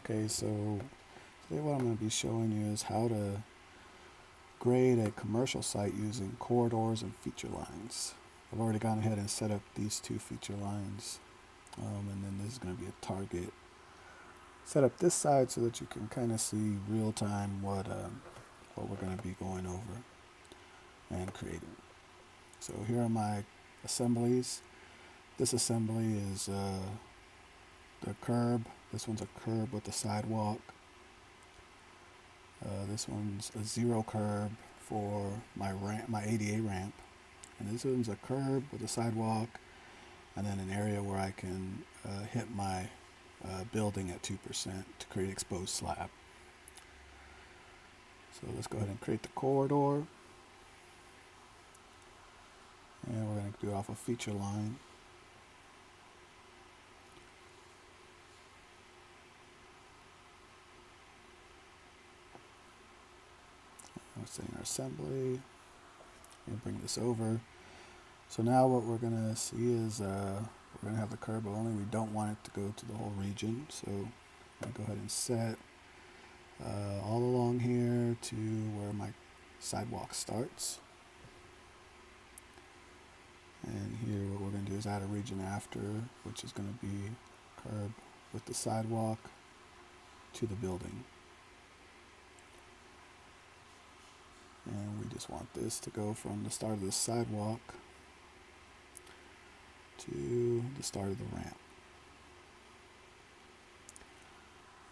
Okay, so today what I'm going to be showing you is how to grade a commercial site using corridors and feature lines. I've already gone ahead and set up these two feature lines, and then this is going to be a target. Set up this side so that you can kind of see real time what we're going to be going over and creating. So here are my assemblies. This assembly is the curb. This one's a curb with a sidewalk. This one's a zero curb for my ramp, my ADA ramp, and this one's a curb with a sidewalk, and then an area where I can hit my building at 2% to create exposed slab. So let's go ahead and create the corridor, and we're going to do it off a feature line. We're setting our assembly and bring this over. So now what we're going to see is we're going to have the curb only. We don't want it to go to the whole region. So I'm going to go ahead and set all along here to where my sidewalk starts. And here what we're going to do is add a region after, which is going to be curb with the sidewalk to the building. And we just want this to go from the start of the sidewalk to the start of the ramp.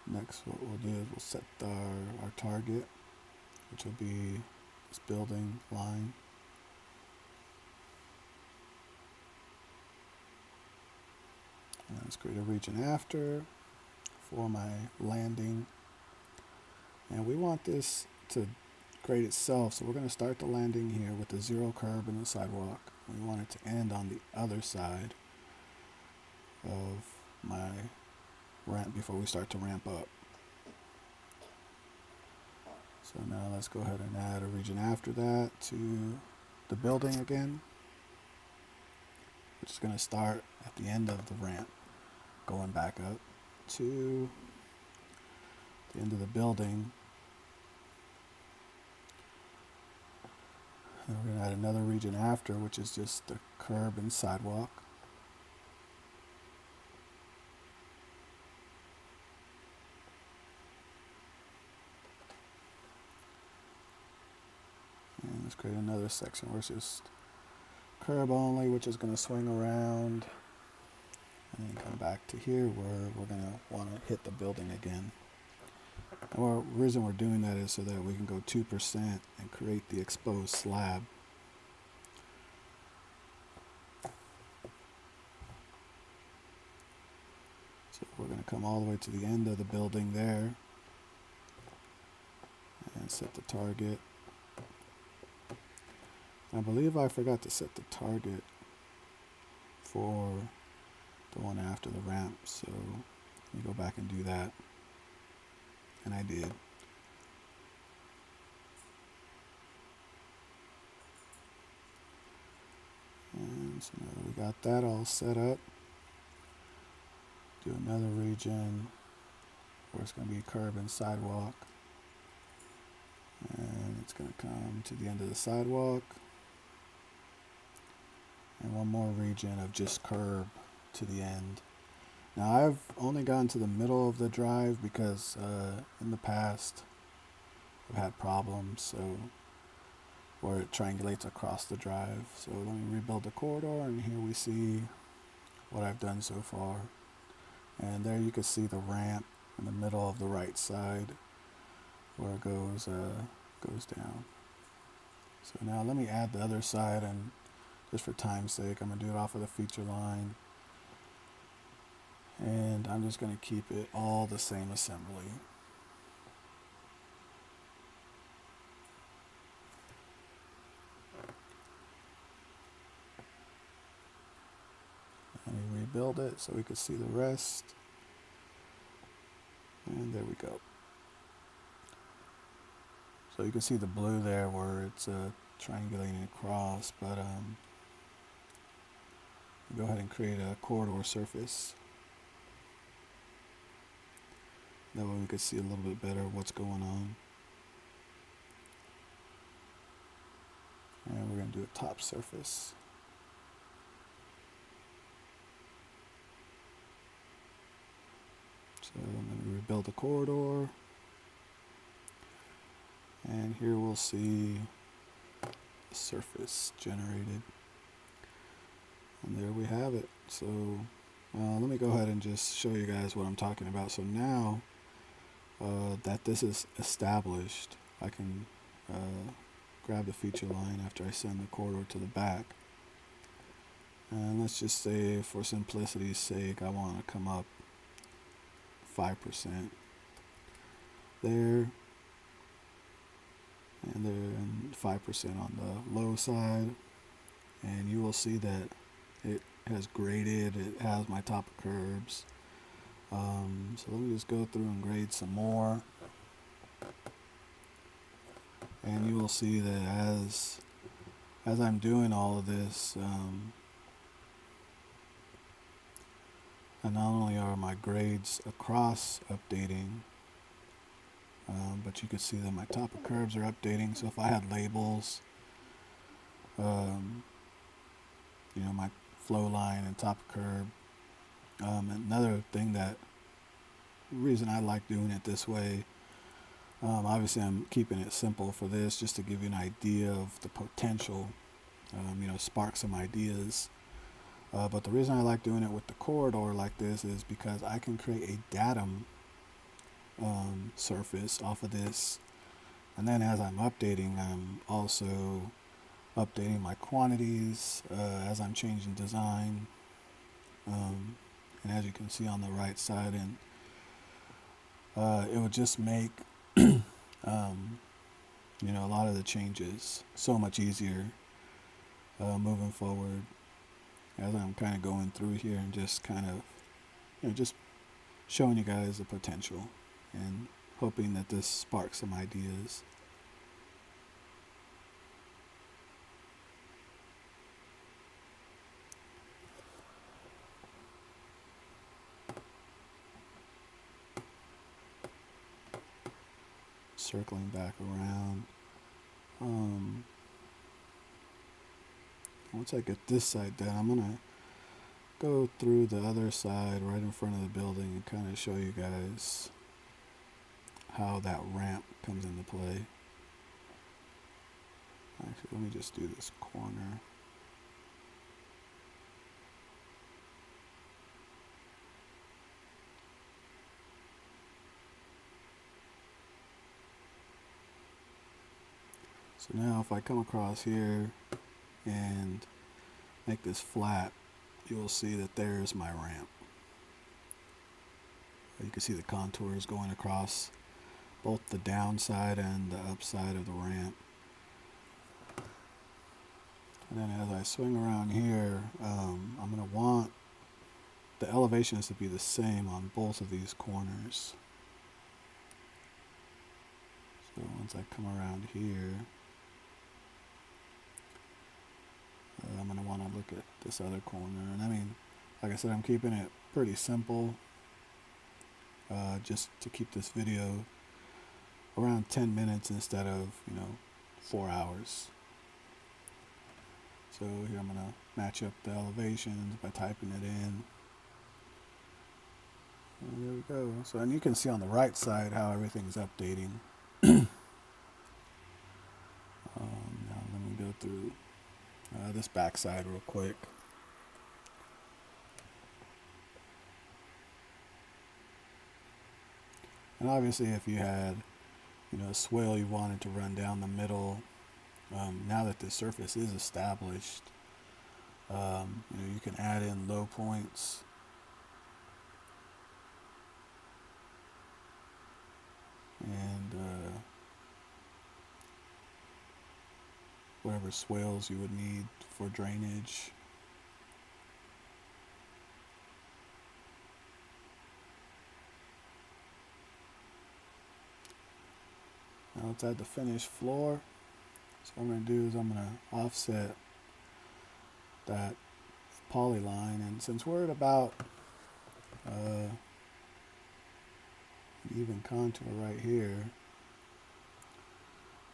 Next, what we'll do is we'll set our target, which will be this building line. And let's create a region after for my landing. And we want this to grade itself, so we're going to start the landing here with the zero curb and the sidewalk. We want it to end on the other side of my ramp before we start to ramp up. So now let's go ahead and add a region after that to the building again, which is going to start at the end of the ramp, going back up to the end of the building. And we're going to add another region after, which is just the curb and sidewalk. And let's create another section where it's just curb only, which is going to swing around and then come back to here where we're going to want to hit the building again. And the reason we're doing that is so that we can go 2% and create the exposed slab. So we're going to come all the way to the end of the building there and set the target. I believe I forgot to set the target for the one after the ramp, so let me go back and do that. And I did. And so now that we got that all set up, do another region where it's going to be curb and sidewalk. And it's going to come to the end of the sidewalk. And one more region of just curb to the end. Now I've only gone to the middle of the drive because in the past I've had problems where it triangulates across the drive. So let me rebuild the corridor, and here we see what I've done so far. And there you can see the ramp in the middle of the right side where it goes down. So now let me add the other side, and just for time's sake I'm going to do it off of the feature line. And I'm just going to keep it all the same assembly. Let me rebuild it so we can see the rest. And there we go. So you can see the blue there where it's triangulating across, but go ahead and create a corridor surface. That way we could see a little bit better what's going on. And we're going to do a top surface. So I'm going to rebuild the corridor. And here we'll see the surface generated. And there we have it. So let me go ahead and just show you guys what I'm talking about. So now that this is established, I can grab the feature line after I send the corridor to the back. And let's just say, for simplicity's sake, I want to come up 5% there, and then 5% on the low side. And you will see that it has graded, it has my top of curbs. So let me just go through and grade some more. And you will see that as I'm doing all of this, and not only are my grades across updating, but you can see that my top of curbs are updating. So if I had labels, my flow line and top of curb. Another thing reason I like doing it this way, obviously I'm keeping it simple for this just to give you an idea of the potential, spark some ideas. But the reason I like doing it with the corridor like this is because I can create a datum surface off of this. And then as I'm updating, I'm also updating my quantities as I'm changing design. And as you can see on the right side, and it would just make a lot of the changes so much easier moving forward, as I'm kind of going through here and just kind of just showing you guys the potential and hoping that this sparks some ideas. Circling back around. Once I get this side done, I'm gonna go through the other side right in front of the building and kind of show you guys how that ramp comes into play. Actually, let me just do this corner. So now if I come across here and make this flat, you will see that there's my ramp. You can see the contours going across both the downside and the upside of the ramp. And then as I swing around here, I'm going to want the elevations to be the same on both of these corners. So once I come around here, I'm going to want to look at this other corner. And I mean, like I said, I'm keeping it pretty simple, just to keep this video around 10 minutes instead of 4 hours. So here I'm going to match up the elevations by typing it in. And there we go. So, and you can see on the right side how everything's updating. Now let me go through this back side real quick. And obviously if you had a swale you wanted to run down the middle, now that the surface is established, you can add in low points. And whatever swales you would need for drainage. Now let's add the finished floor. So what I'm going to do is I'm going to offset that polyline, and since we're at about even contour right here.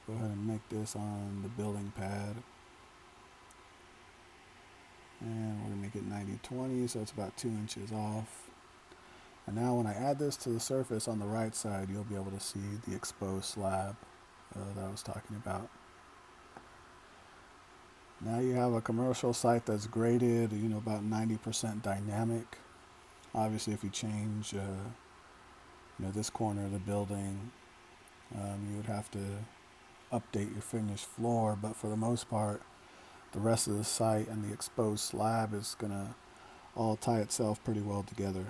Go ahead and make this on the building pad. And we're gonna make it 90/20, so it's about 2 inches off. And now when I add this to the surface on the right side, you'll be able to see the exposed slab that I was talking about. Now you have a commercial site that's graded, about 90% dynamic. Obviously, if you change, this corner of the building, you would have to update your finished floor. But for the most part, the rest of the site and the exposed slab is gonna all tie itself pretty well together.